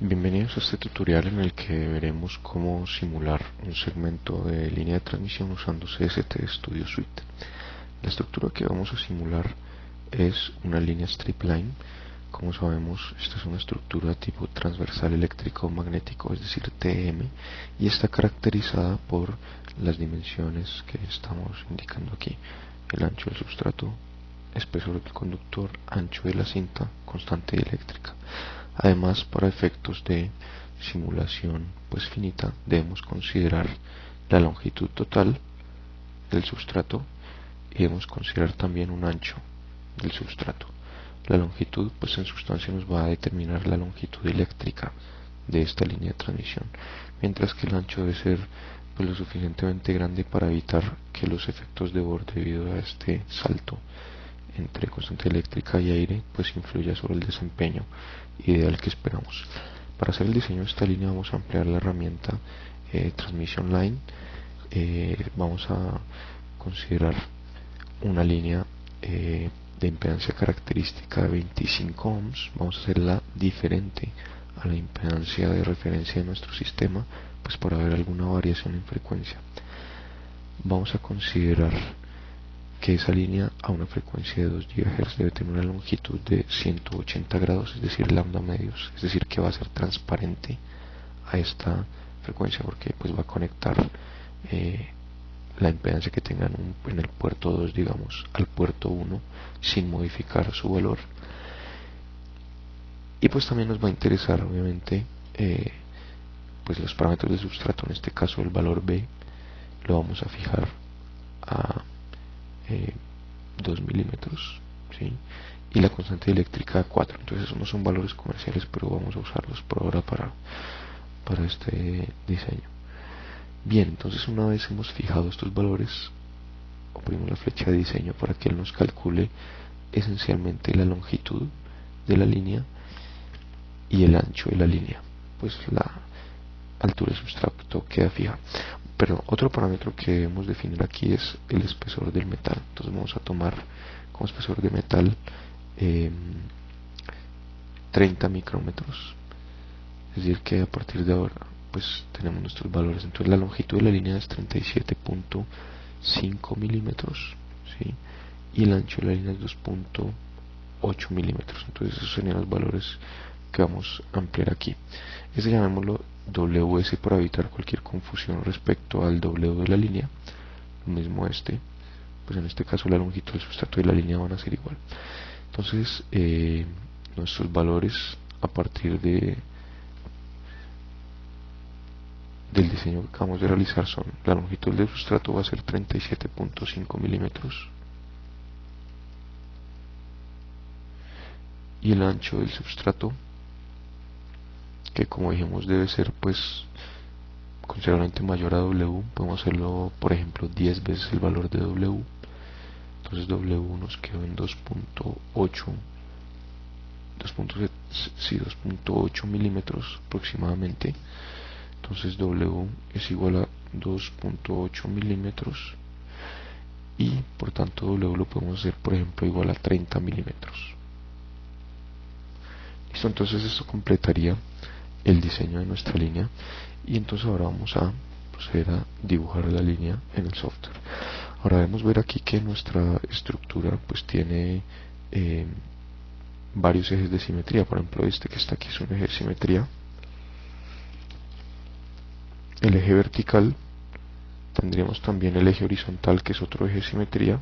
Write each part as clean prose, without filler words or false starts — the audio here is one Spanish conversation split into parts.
Bienvenidos a este tutorial en el que veremos cómo simular un segmento de línea de transmisión usando CST Studio Suite. La estructura que vamos a simular es una línea strip line. Como sabemos, esta es una estructura tipo transversal eléctrico magnético, es decir, TM, y está caracterizada por las dimensiones que estamos indicando aquí: el ancho del sustrato, espesor del conductor, ancho de la cinta, constante eléctrica. Además, para efectos de simulación finita, debemos considerar la longitud total del sustrato y debemos considerar también un ancho del sustrato. La longitud en sustancia nos va a determinar la longitud eléctrica de esta línea de transmisión, mientras que el ancho debe ser lo suficientemente grande para evitar que los efectos de borde debido a este salto entre constante eléctrica y aire influya sobre el desempeño ideal que esperamos. Para hacer el diseño de esta línea vamos a emplear la herramienta Transmission Line. Vamos a considerar una línea de impedancia característica de 25 ohms. Vamos a hacerla diferente a la impedancia de referencia de nuestro sistema, para ver alguna variación en frecuencia. Vamos a considerar que esa línea a una frecuencia de 2 GHz debe tener una longitud de 180 grados, es decir, lambda medios, es decir, que va a ser transparente a esta frecuencia porque va a conectar la impedancia que tengan en el puerto 2, digamos, al puerto 1 sin modificar su valor. Y también nos va a interesar, obviamente, los parámetros del sustrato. En este caso el valor B lo vamos a fijar a 2 milímetros, ¿sí? Y la constante eléctrica 4. Entonces esos no son valores comerciales, pero vamos a usarlos por ahora para este diseño. Bien, entonces una vez hemos fijado estos valores, oprimimos la flecha de diseño para que él nos calcule esencialmente la longitud de la línea y el ancho de la línea. La altura del sustrato queda fija. Pero otro parámetro que debemos definir aquí es el espesor del metal. Entonces vamos a tomar como espesor de metal 30 micrómetros. Es decir, que a partir de ahora tenemos nuestros valores. Entonces la longitud de la línea es 37.5 milímetros, ¿sí? Y el ancho de la línea es 2.8 milímetros. Entonces esos serían los valores que vamos a ampliar aquí. Este llamémoslo WS para evitar cualquier confusión respecto al W de la línea. Lo mismo en este caso la longitud del sustrato y la línea van a ser igual. Entonces nuestros valores a partir del diseño que acabamos de realizar son: la longitud del sustrato va a ser 37.5 milímetros y el ancho del sustrato, que como dijimos debe ser considerablemente mayor a W. Podemos hacerlo, por ejemplo, 10 veces el valor de W. Entonces W nos quedó en 2.8 milímetros aproximadamente. Entonces W es igual a 2.8 milímetros y por tanto W lo podemos hacer, por ejemplo, igual a 30 milímetros. Listo, entonces esto completaría el diseño de nuestra línea, y entonces ahora vamos a proceder a dibujar la línea en el software. Ahora debemos ver aquí que nuestra estructura tiene varios ejes de simetría. Por ejemplo, este que está aquí es un eje de simetría. El eje vertical, tendríamos también el eje horizontal, que es otro eje de simetría,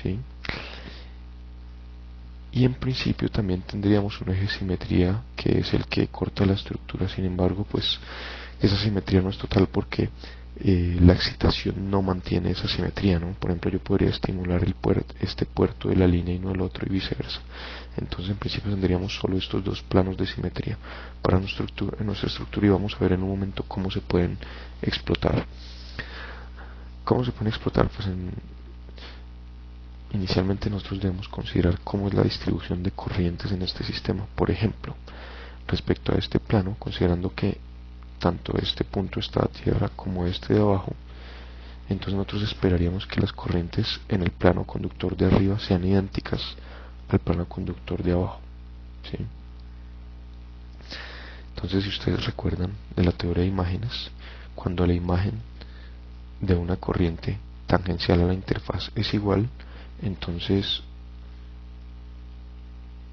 ¿sí? Y en principio también tendríamos un eje de simetría que es el que corta la estructura. Sin embargo, esa simetría no es total porque la excitación no mantiene esa simetría, ¿no? Por ejemplo, yo podría estimular este puerto de la línea y no el otro, y viceversa. Entonces en principio tendríamos solo estos dos planos de simetría para nuestra estructura, y vamos a ver en un momento cómo se pueden explotar. ¿Cómo se pueden explotar? Inicialmente nosotros debemos considerar cómo es la distribución de corrientes en este sistema. Por ejemplo, respecto a este plano, considerando que tanto este punto está a tierra como este de abajo, entonces nosotros esperaríamos que las corrientes en el plano conductor de arriba sean idénticas al plano conductor de abajo, ¿sí? Entonces, si ustedes recuerdan de la teoría de imágenes, cuando la imagen de una corriente tangencial a la interfaz es igual, entonces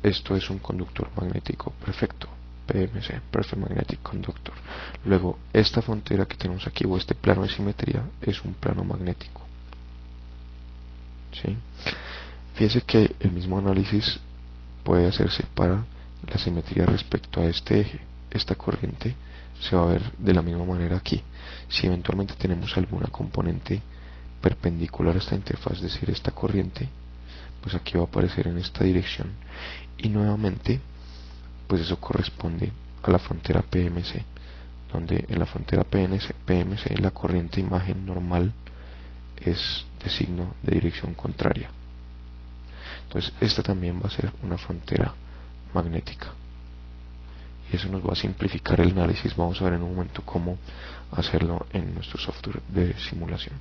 esto es un conductor magnético perfecto, PMC, Perfect Magnetic Conductor. Luego, esta frontera que tenemos aquí, o este plano de simetría, es un plano magnético. ¿Sí? Fíjense que el mismo análisis puede hacerse para la simetría respecto a este eje. Esta corriente se va a ver de la misma manera aquí. Si eventualmente tenemos alguna componente perpendicular a esta interfaz, es decir, esta corriente, pues aquí va a aparecer en esta dirección. Y nuevamente, pues eso corresponde a la frontera PMC, donde en la frontera PMC la corriente imagen normal es de signo de dirección contraria. Entonces esta también va a ser una frontera magnética. Y eso nos va a simplificar el análisis. Vamos a ver en un momento cómo hacerlo en nuestro software de simulación.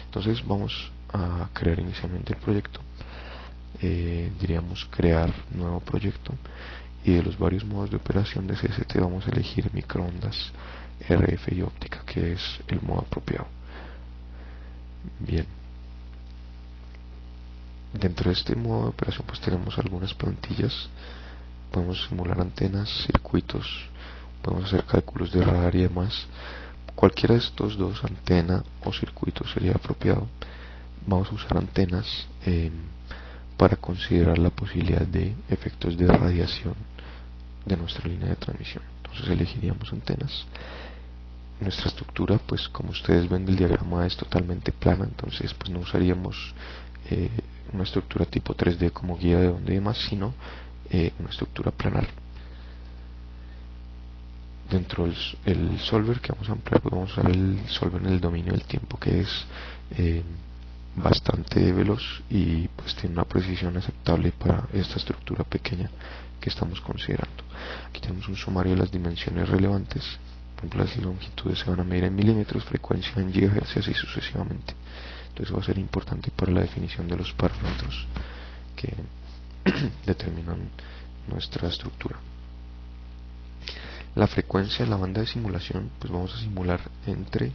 Entonces vamos a crear inicialmente el proyecto. Diríamos crear nuevo proyecto, y de los varios modos de operación de CST vamos a elegir microondas, RF y óptica, que es el modo apropiado. Bien, dentro de este modo de operación pues tenemos algunas plantillas. Podemos simular antenas, circuitos, podemos hacer cálculos de radar y demás. Cualquiera de estos dos, antena o circuito, sería apropiado. Vamos a usar antenas para considerar la posibilidad de efectos de radiación de nuestra línea de transmisión. Entonces elegiríamos antenas. Nuestra estructura, pues como ustedes ven del diagrama, es totalmente plana, entonces pues no usaríamos una estructura tipo 3D como guía de onda y demás, sino una estructura planar. Dentro del solver que vamos a emplear, pues vamos a usar el solver en el dominio del tiempo, que es bastante veloz y pues tiene una precisión aceptable para esta estructura pequeña que estamos considerando. Aquí tenemos un sumario de las dimensiones relevantes. Por ejemplo, las longitudes se van a medir en milímetros, frecuencia en gigahertz y así sucesivamente. Entonces va a ser importante para la definición de los parámetros que determinan nuestra estructura. La frecuencia en la banda de simulación, pues vamos a simular entre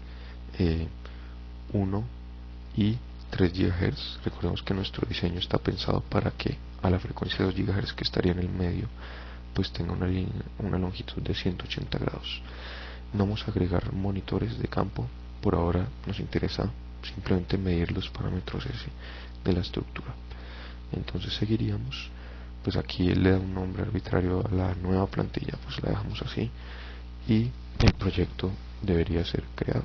1 y 3 GHz. Recordemos que nuestro diseño está pensado para que a la frecuencia de 2 GHz, que estaría en el medio, pues tenga una longitud de 180 grados. No vamos a agregar monitores de campo. Por ahora nos interesa simplemente medir los parámetros S de la estructura. Entonces seguiríamos, pues aquí él le da un nombre arbitrario a la nueva plantilla, pues la dejamos así, y el proyecto debería ser creado.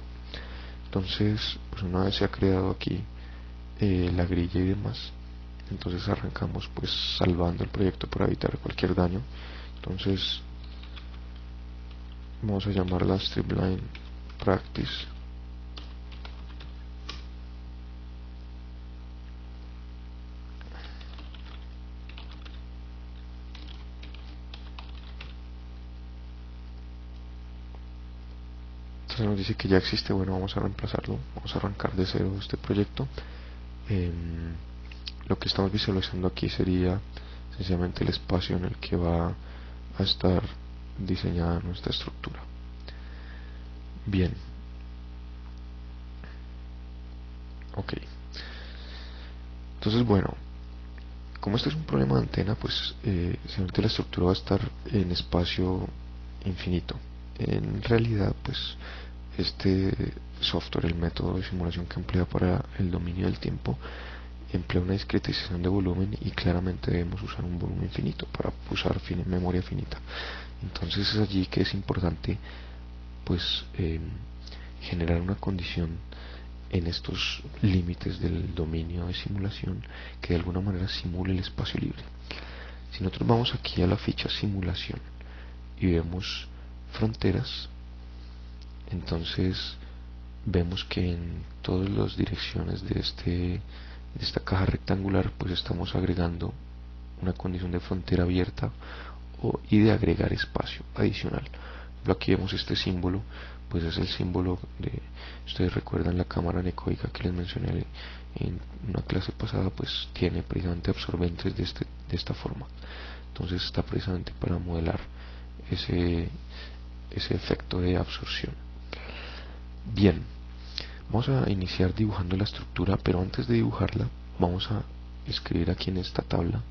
Entonces, pues una vez se ha creado aquí la grilla y demás, entonces arrancamos pues salvando el proyecto para evitar cualquier daño. Entonces vamos a llamarla Streamline Practice. Entonces nos dice que ya existe. Bueno, vamos a reemplazarlo, vamos a arrancar de cero este proyecto. Lo que estamos visualizando aquí sería sencillamente el espacio en el que va a estar diseñada nuestra estructura. Bien, ok. Entonces, bueno, como este es un problema de antena, pues simplemente la estructura va a estar en espacio infinito. En realidad, pues este software, el método de simulación que emplea para el dominio del tiempo, emplea una discretización de volumen, y claramente debemos usar un volumen finito para usar memoria finita. Entonces es allí que es importante pues generar una condición en estos límites del dominio de simulación que de alguna manera simule el espacio libre. Si nosotros vamos aquí a la ficha simulación y vemos fronteras, entonces vemos que en todas las direcciones de esta caja rectangular pues estamos agregando una condición de frontera abierta y de agregar espacio adicional. Aquí vemos este símbolo, pues es el símbolo de, ustedes recuerdan la cámara anecoica que les mencioné en una clase pasada, pues tiene precisamente absorbentes de esta forma. Entonces está precisamente para modelar ese efecto de absorción. Bien, vamos a iniciar dibujando la estructura, pero antes de dibujarla vamos a escribir aquí en esta tabla,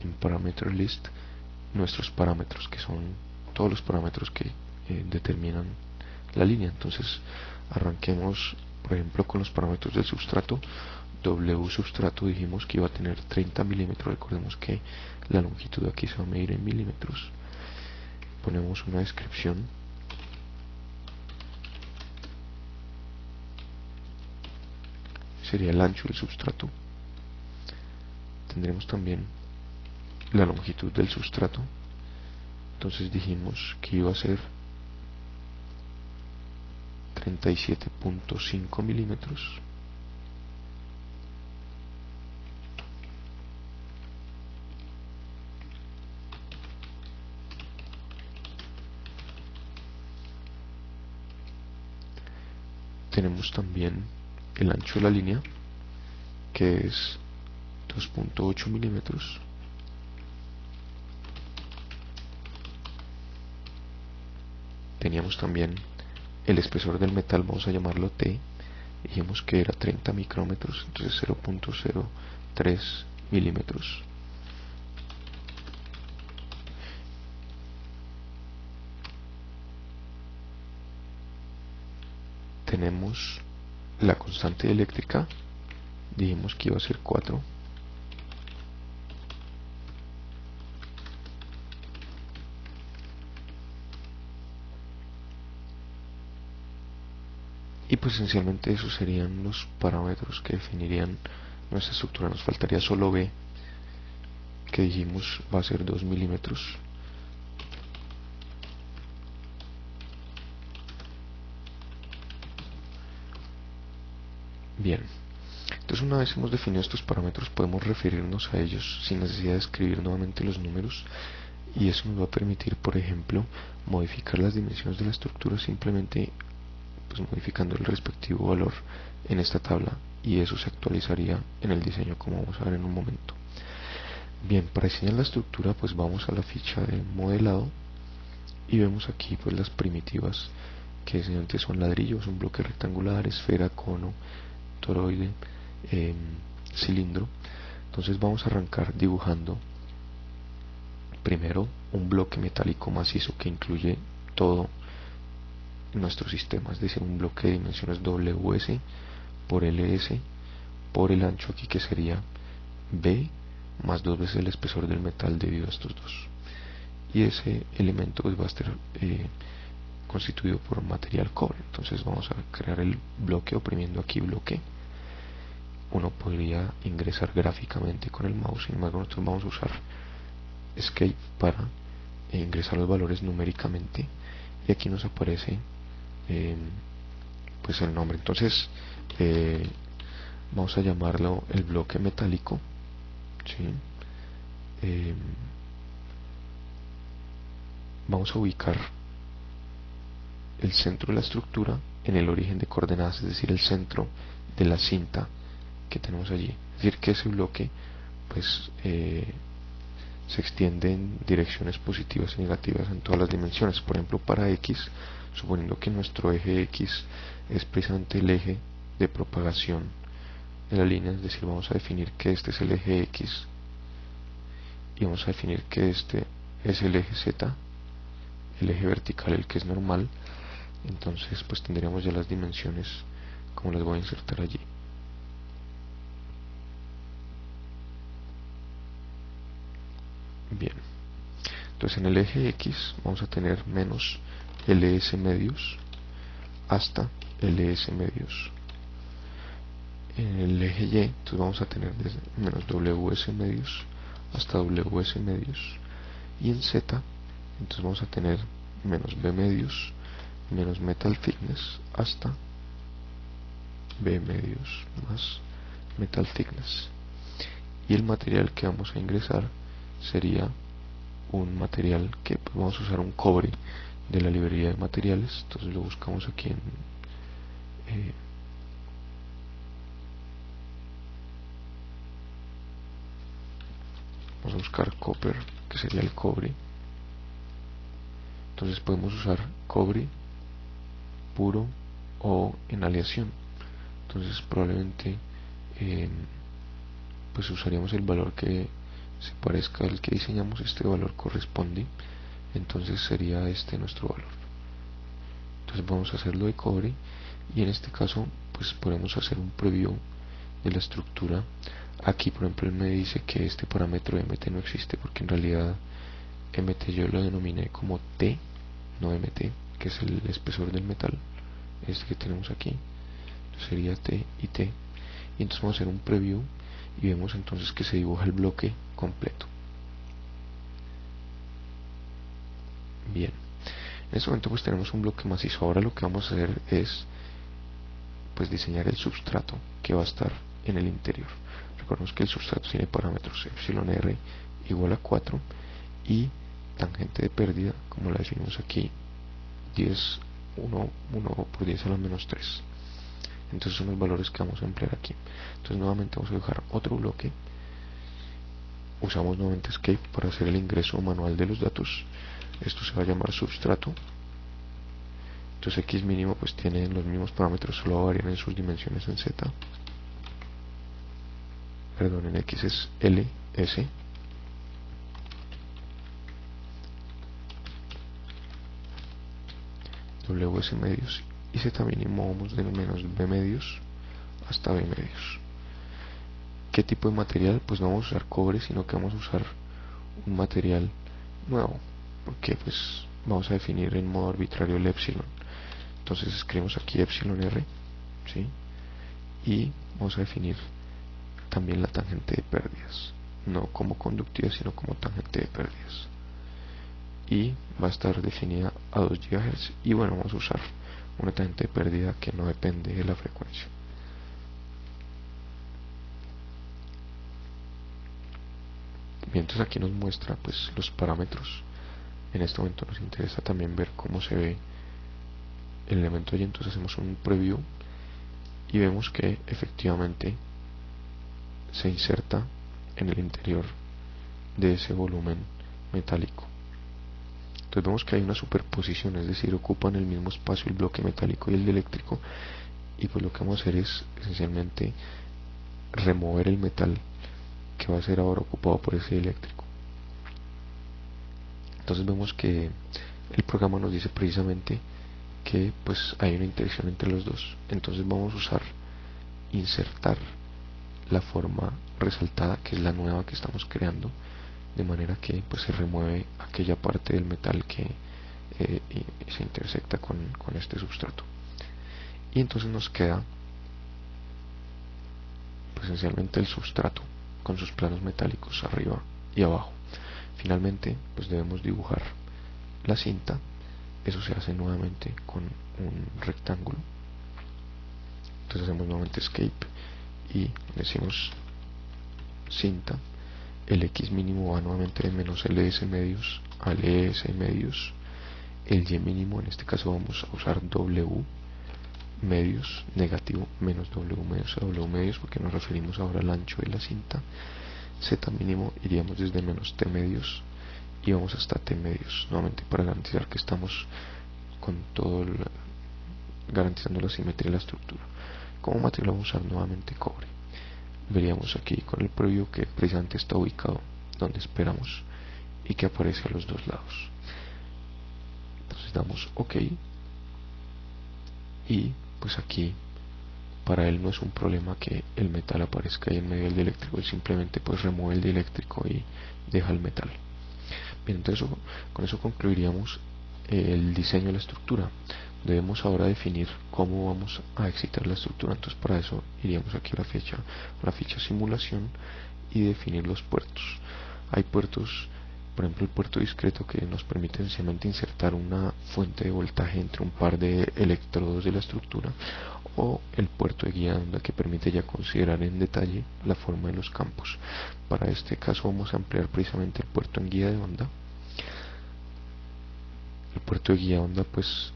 en parameter list, nuestros parámetros, que son todos los parámetros que determinan la línea. Entonces arranquemos, por ejemplo, con los parámetros del sustrato. W substrato dijimos que iba a tener 30 milímetros. Recordemos que la longitud aquí se va a medir en milímetros. Ponemos una descripción. Sería el ancho del substrato. Tendremos también la longitud del sustrato. Entonces dijimos que iba a ser 37.5 milímetros. Tenemos también el ancho de la línea, que es 2.8 milímetros. Teníamos también el espesor del metal, vamos a llamarlo T. Dijimos que era 30 micrómetros, entonces 0.03 milímetros. Tenemos la constante eléctrica, dijimos que iba a ser 4. Y pues esencialmente esos serían los parámetros que definirían nuestra estructura. Nos faltaría solo B, que dijimos va a ser 2 milímetros. Bien, entonces una vez hemos definido estos parámetros podemos referirnos a ellos sin necesidad de escribir nuevamente los números, y eso nos va a permitir, por ejemplo, modificar las dimensiones de la estructura simplemente pues modificando el respectivo valor en esta tabla, y eso se actualizaría en el diseño, como vamos a ver en un momento. Bien, para diseñar la estructura pues vamos a la ficha de modelado y vemos aquí pues las primitivas, que esencialmente son ladrillos, un bloque rectangular, esfera, cono, toroide, cilindro. Entonces vamos a arrancar dibujando primero un bloque metálico macizo que incluye todo nuestro sistema, es decir, un bloque de dimensiones WS por LS por el ancho aquí, que sería B más 2 veces el espesor del metal debido a estos dos, y ese elemento pues va a estar constituido por material cobre. Entonces vamos a crear el bloque oprimiendo aquí bloque. Uno podría ingresar gráficamente con el mouse, sin embargo nosotros vamos a usar Escape para ingresar los valores numéricamente, y aquí nos aparece pues el nombre. Entonces vamos a llamarlo el bloque metálico, ¿sí? Vamos a ubicar el centro de la estructura en el origen de coordenadas, es decir, el centro de la cinta que tenemos allí. Es decir, que ese bloque pues se extiende en direcciones positivas y negativas en todas las dimensiones. Por ejemplo, para X, suponiendo que nuestro eje X es precisamente el eje de propagación de la línea, es decir, vamos a definir que este es el eje X y vamos a definir que este es el eje Z, el eje vertical, el que es normal. Entonces pues tendríamos ya las dimensiones como las voy a insertar allí. Bien, entonces en el eje X vamos a tener menos LS medios hasta LS medios. En el eje Y entonces vamos a tener desde menos WS medios hasta WS medios, y en Z entonces vamos a tener menos B medios menos metal thickness hasta B medios más metal thickness. Y el material que vamos a ingresar sería un material que pues, vamos a usar un cobre de la librería de materiales. Entonces lo buscamos aquí en vamos a buscar copper, que sería el cobre, Entonces podemos usar cobre puro o en aleación. Entonces probablemente pues usaríamos el valor que se parezca al que diseñamos. Este valor corresponde, entonces sería este nuestro valor. Entonces vamos a hacerlo de cobre, y en este caso pues podemos hacer un preview de la estructura. Aquí por ejemplo él me dice que este parámetro mt no existe, porque en realidad mt yo lo denominé como t, no mt, que es el espesor del metal, este que tenemos aquí. Entonces sería t y t, y entonces vamos a hacer un preview y vemos entonces que se dibuja el bloque completo. Bien, en este momento pues tenemos un bloque macizo. Ahora lo que vamos a hacer es pues diseñar el substrato que va a estar en el interior. Recordemos que el substrato tiene parámetros εr igual a 4 y tangente de pérdida, como la definimos aquí, 1 por 10 a la menos 3. Entonces son los valores que vamos a emplear aquí. Entonces nuevamente vamos a dibujar otro bloque. Usamos nuevamente Escape para hacer el ingreso manual de los datos. Esto se va a llamar substrato. Entonces x mínimo pues tiene los mismos parámetros, solo va a variar en sus dimensiones en z. Perdón, en x es L, S. WS medios, y z mínimo vamos de menos b medios hasta b medios. ¿Qué tipo de material? Pues no vamos a usar cobre, sino que vamos a usar un material nuevo, porque pues vamos a definir en modo arbitrario el epsilon. Entonces escribimos aquí epsilon r, ¿sí? Y vamos a definir también la tangente de pérdidas, no como conductiva sino como tangente de pérdidas, y va a estar definida a 2 GHz. Y bueno, vamos a usar una tangente de pérdida que no depende de la frecuencia. Bien, entonces aquí nos muestra pues los parámetros. En este momento nos interesa también ver cómo se ve el elemento allí. Entonces hacemos un preview y vemos que efectivamente se inserta en el interior de ese volumen metálico. Entonces vemos que hay una superposición, es decir, ocupan el mismo espacio el bloque metálico y el eléctrico, y pues lo que vamos a hacer es esencialmente remover el metal que va a ser ahora ocupado por ese eléctrico. Entonces vemos que el programa nos dice precisamente que pues hay una interacción entre los dos. Entonces vamos a usar insertar la forma resaltada, que es la nueva que estamos creando, de manera que pues se remueve aquella parte del metal que se intersecta con este sustrato, y entonces nos queda pues esencialmente el sustrato con sus planos metálicos arriba y abajo. Finalmente pues debemos dibujar la cinta. Eso se hace nuevamente con un rectángulo. Entonces hacemos nuevamente Escape y decimos cinta. El x mínimo va nuevamente de menos ls medios a ls medios. El y mínimo, en este caso vamos a usar w medios negativo menos w medios a w medios, porque nos referimos ahora al ancho de la cinta. Z mínimo iríamos desde menos t medios y vamos hasta t medios, nuevamente para garantizar que estamos con todo garantizando la simetría de la estructura. Como material vamos a usar nuevamente cobre. Veríamos aquí con el preview que precisamente está ubicado donde esperamos y que aparece a los dos lados. Entonces damos OK, y pues aquí para él no es un problema que el metal aparezca ahí en medio del dieléctrico, él simplemente pues remueve el dieléctrico y deja el metal. Bien, entonces con eso concluiríamos el diseño de la estructura. Debemos ahora definir cómo vamos a excitar la estructura. Entonces para eso iríamos aquí a la ficha simulación y definir los puertos. Hay puertos, por ejemplo el puerto discreto, que nos permite sencillamente insertar una fuente de voltaje entre un par de electrodos de la estructura, o el puerto de guía de onda, que permite ya considerar en detalle la forma de los campos. Para este caso vamos a emplear precisamente el puerto en guía de onda. El puerto de guía de onda pues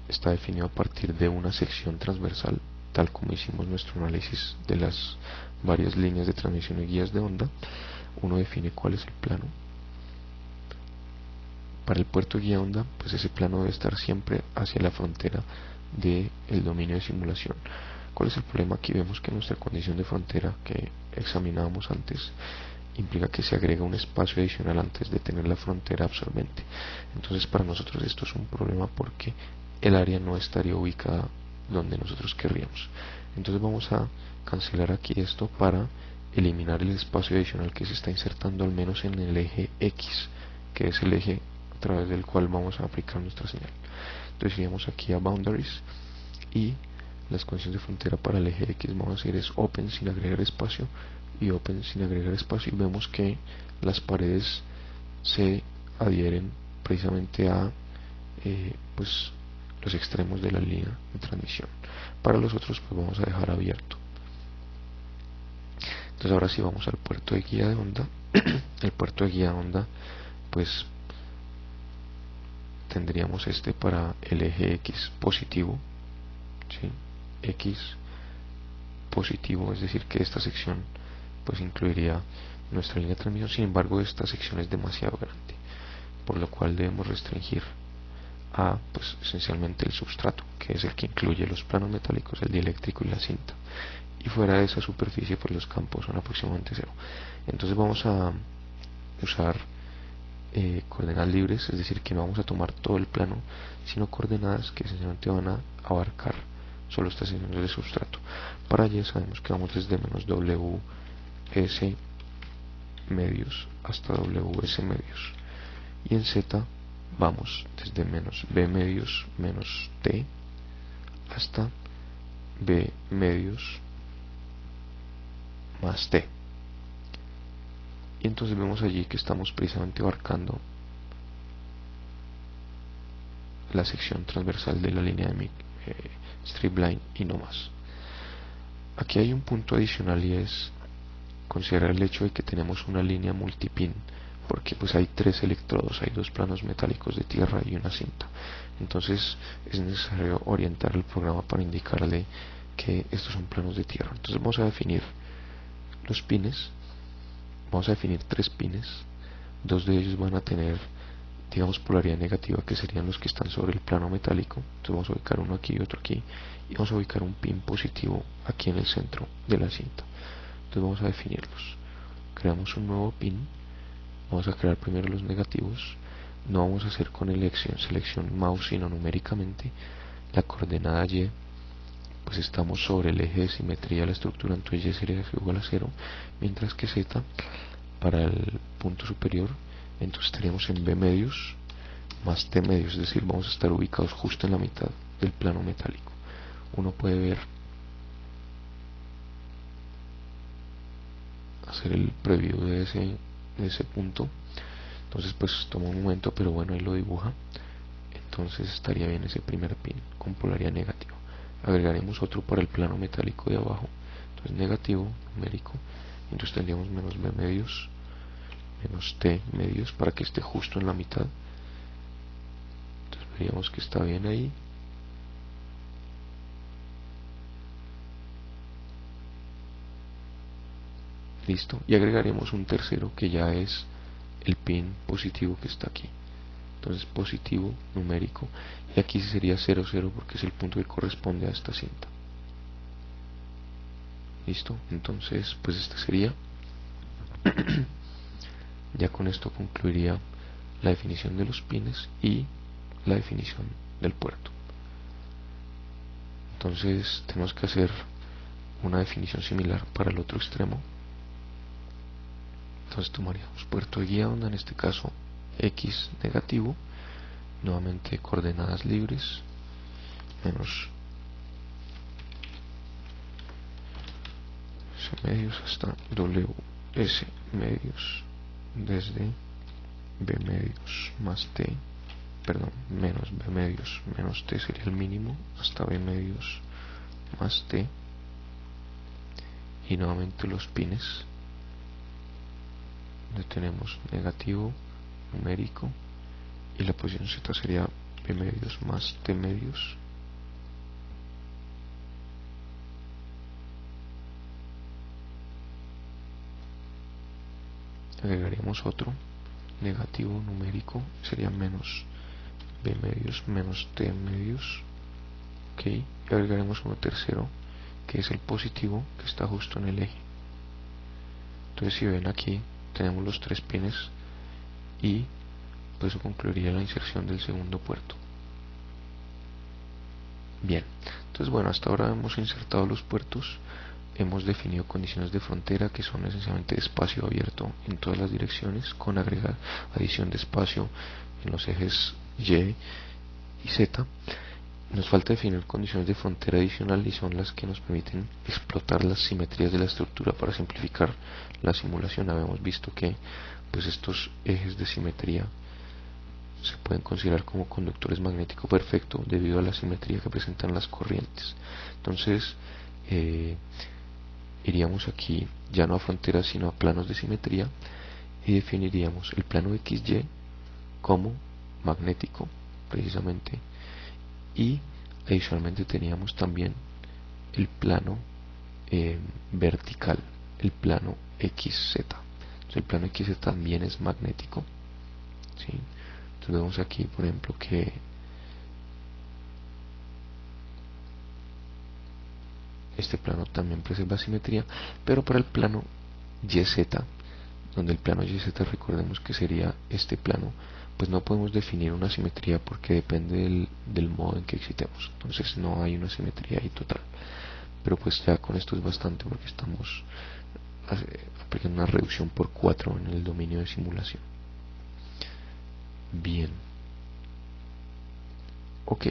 está definido a partir de una sección transversal, tal como hicimos nuestro análisis de las varias líneas de transmisión y guías de onda. Uno define cuál es el plano para el puerto de guía onda, pues ese plano debe estar siempre hacia la frontera del dominio de simulación. ¿Cuál es el problema? Aquí vemos que nuestra condición de frontera que examinábamos antes implica que se agrega un espacio adicional antes de tener la frontera absorbente. Entonces para nosotros esto es un problema porque el área no estaría ubicada donde nosotros querríamos. Entonces vamos a cancelar aquí esto para eliminar el espacio adicional que se está insertando al menos en el eje X, que es el eje a través del cual vamos a aplicar nuestra señal. Entonces iríamos aquí a Boundaries y las condiciones de frontera para el eje X vamos a hacer es Open sin agregar espacio y Open sin agregar espacio, y vemos que las paredes se adhieren precisamente a pues los extremos de la línea de transmisión. Para los otros pues vamos a dejar abierto. Entonces ahora sí vamos al puerto de guía de onda. El puerto de guía de onda pues tendríamos este para el eje X positivo, ¿sí? X positivo, es decir que esta sección pues incluiría nuestra línea de transmisión. Sin embargo, esta sección es demasiado grande, por lo cual debemos restringir a pues esencialmente el substrato, que es el que incluye los planos metálicos, el dieléctrico y la cinta, y fuera de esa superficie pues los campos son aproximadamente cero. Entonces vamos a usar coordenadas libres, es decir que no vamos a tomar todo el plano, sino coordenadas que esencialmente van a abarcar solo estas secciones de sustrato. Para allí sabemos que vamos desde menos WS medios hasta WS medios, y en Z vamos desde menos B medios menos T hasta B medios más T. Y entonces vemos allí que estamos precisamente abarcando la sección transversal de la línea de mi strip line y no más. Aquí hay un punto adicional y es considerar el hecho de que tenemos una línea multipin, porque pues hay tres electrodos, hay dos planos metálicos de tierra y una cinta. Entonces es necesario orientar el programa para indicarle que estos son planos de tierra. Entonces vamos a definir los pines. Vamos a definir tres pines. Dos de ellos van a tener, digamos, polaridad negativa, que serían los que están sobre el plano metálico. Entonces vamos a ubicar uno aquí y otro aquí, y vamos a ubicar un pin positivo aquí en el centro de la cinta. Entonces vamos a definirlos. Creamos un nuevo pin. Vamos a crear primero los negativos. No vamos a hacer con selección mouse, sino numéricamente. La coordenada Y, pues estamos sobre el eje de simetría de la estructura, entonces Y sería igual a 0, mientras que Z para el punto superior, entonces estaríamos en B medios más T medios, es decir, vamos a estar ubicados justo en la mitad del plano metálico. Uno puede ver, hacer el preview de ese punto. Entonces pues toma un momento, pero bueno, ahí lo dibuja. Entonces estaría bien ese primer pin con polaridad negativa. Agregaremos otro para el plano metálico de abajo, entonces negativo, numérico. Entonces tendríamos menos B medios menos T medios para que esté justo en la mitad. Entonces veríamos que está bien ahí. Listo. Y agregaremos un tercero que ya es el pin positivo que está aquí. Entonces positivo numérico, y aquí sería 0, 0 porque es el punto que corresponde a esta cinta. Listo. Entonces pues este sería ya con esto concluiría la definición de los pines y la definición del puerto. Entonces tenemos que hacer una definición similar para el otro extremo. Entonces tomaríamos puerto de guía onda, en este caso X negativo, nuevamente coordenadas libres, menos S medios hasta WS medios desde B medios más T, perdón, menos B medios menos T sería el mínimo hasta B medios más T, y nuevamente los pines donde tenemos negativo numérico y la posición Z sería B medios más T medios. Agregaríamos otro negativo numérico sería menos b medios menos t medios. Ok, y agregaremos uno tercero que es el positivo, que está justo en el eje. Entonces, si ven aquí tenemos los tres pines y pues eso concluiría la inserción del segundo puerto. Bien, entonces bueno, hasta ahora hemos insertado los puertos, hemos definido condiciones de frontera que son esencialmente espacio abierto en todas las direcciones con adición de espacio en los ejes Y y Z. Nos falta definir condiciones de frontera adicional y son las que nos permiten explotar las simetrías de la estructura para simplificar la simulación. Habíamos visto que pues estos ejes de simetría se pueden considerar como conductores magnético perfecto debido a la simetría que presentan las corrientes. Entonces iríamos aquí ya no a fronteras sino a planos de simetría y definiríamos el plano XY como magnético precisamente, y adicionalmente teníamos también el plano vertical, el plano XZ. Entonces el plano XZ también es magnético, ¿sí? Entonces vemos aquí por ejemplo que este plano también preserva simetría, pero para el plano YZ, donde el plano YZ recordemos que sería este plano, pues no podemos definir una simetría porque depende del modo en que excitemos. Entonces no hay una simetría ahí total. Pero pues ya con esto es bastante porque estamos aplicando una reducción por 4 en el dominio de simulación. Bien. Ok.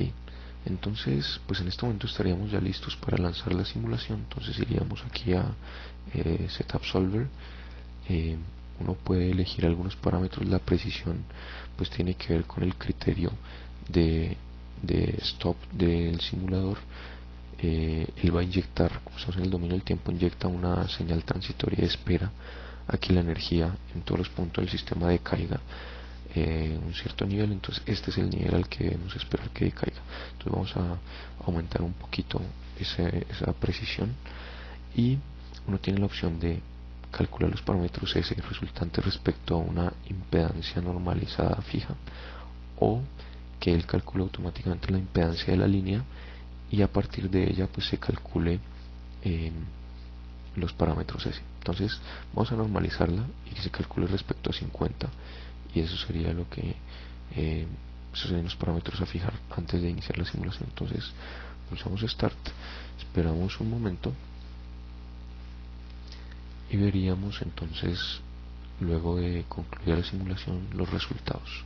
Entonces, pues en este momento estaríamos ya listos para lanzar la simulación. Entonces iríamos aquí a Setup Solver. Uno puede elegir algunos parámetros. La precisión pues tiene que ver con el criterio de stop del simulador. Él va a inyectar, como estamos en el dominio del tiempo, inyecta una señal transitoria de espera a que la energía en todos los puntos del sistema decaiga un cierto nivel. Entonces este es el nivel al que debemos esperar que decaiga. Entonces vamos a aumentar un poquito esa precisión, y uno tiene la opción de calcular los parámetros S resultantes respecto a una impedancia normalizada fija, o que él calcule automáticamente la impedancia de la línea y a partir de ella pues se calcule los parámetros S. Entonces vamos a normalizarla y que se calcule respecto a 50, y eso sería lo que esos serían los parámetros a fijar antes de iniciar la simulación. Entonces pulsamos Start, esperamos un momento y veríamos entonces, luego de concluir la simulación, los resultados.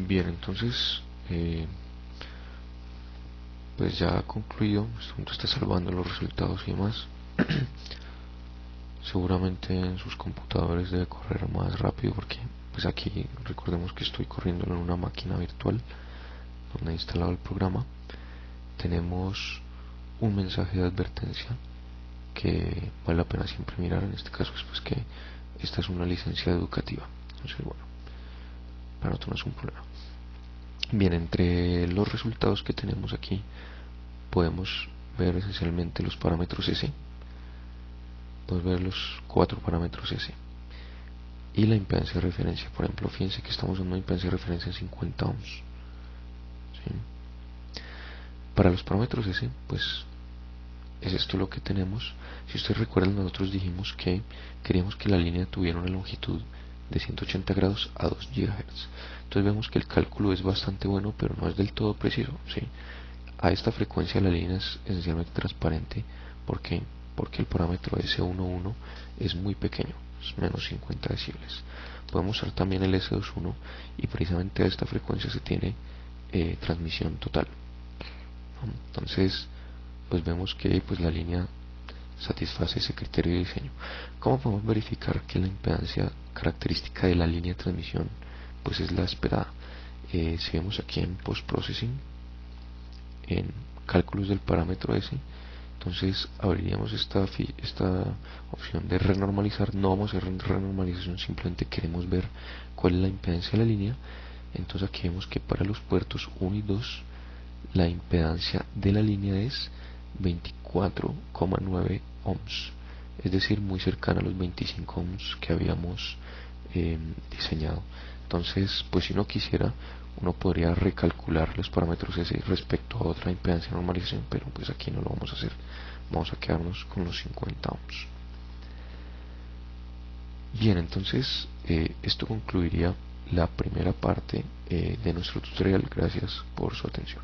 Bien, entonces pues ya ha concluido. Este punto está salvando los resultados y demás. Seguramente en sus computadores debe correr más rápido porque pues aquí recordemos que estoy corriéndolo en una máquina virtual donde he instalado el programa. Tenemos un mensaje de advertencia que vale la pena siempre mirar. En este caso es pues que esta es una licencia educativa. Entonces bueno, para nosotros no es un problema. Bien, entre los resultados que tenemos aquí podemos ver esencialmente los parámetros S. Podemos ver los 4 parámetros S y la impedancia de referencia. Por ejemplo, fíjense que estamos en una impedancia de referencia de 50 ohms, ¿sí? Para los parámetros S, pues es esto lo que tenemos. Si ustedes recuerdan, nosotros dijimos que queríamos que la línea tuviera una longitud de 180 grados a 2 GHz. Entonces vemos que el cálculo es bastante bueno, pero no es del todo preciso, ¿sí? A esta frecuencia la línea es esencialmente transparente porque porque el parámetro S11 es muy pequeño, es menos 50 decibeles. Podemos usar también el S21 y precisamente a esta frecuencia se tiene transmisión total. Entonces pues vemos que pues la línea satisface ese criterio de diseño. ¿Cómo podemos verificar que la impedancia característica de la línea de transmisión pues es la esperada? Si vemos aquí en Post Processing, en cálculos del parámetro S, entonces abriríamos esta opción de renormalizar. No vamos a hacer renormalización, simplemente queremos ver cuál es la impedancia de la línea. Entonces aquí vemos que para los puertos 1 y 2 la impedancia de la línea es 24,9 ohms, es decir, muy cercana a los 25 ohms que habíamos diseñado. Entonces, pues si uno quisiera, uno podría recalcular los parámetros S respecto a otra impedancia de normalización, pero pues aquí no lo vamos a hacer. Vamos a quedarnos con los 50 ohms. Bien, entonces esto concluiría la primera parte de nuestro tutorial. Gracias por su atención.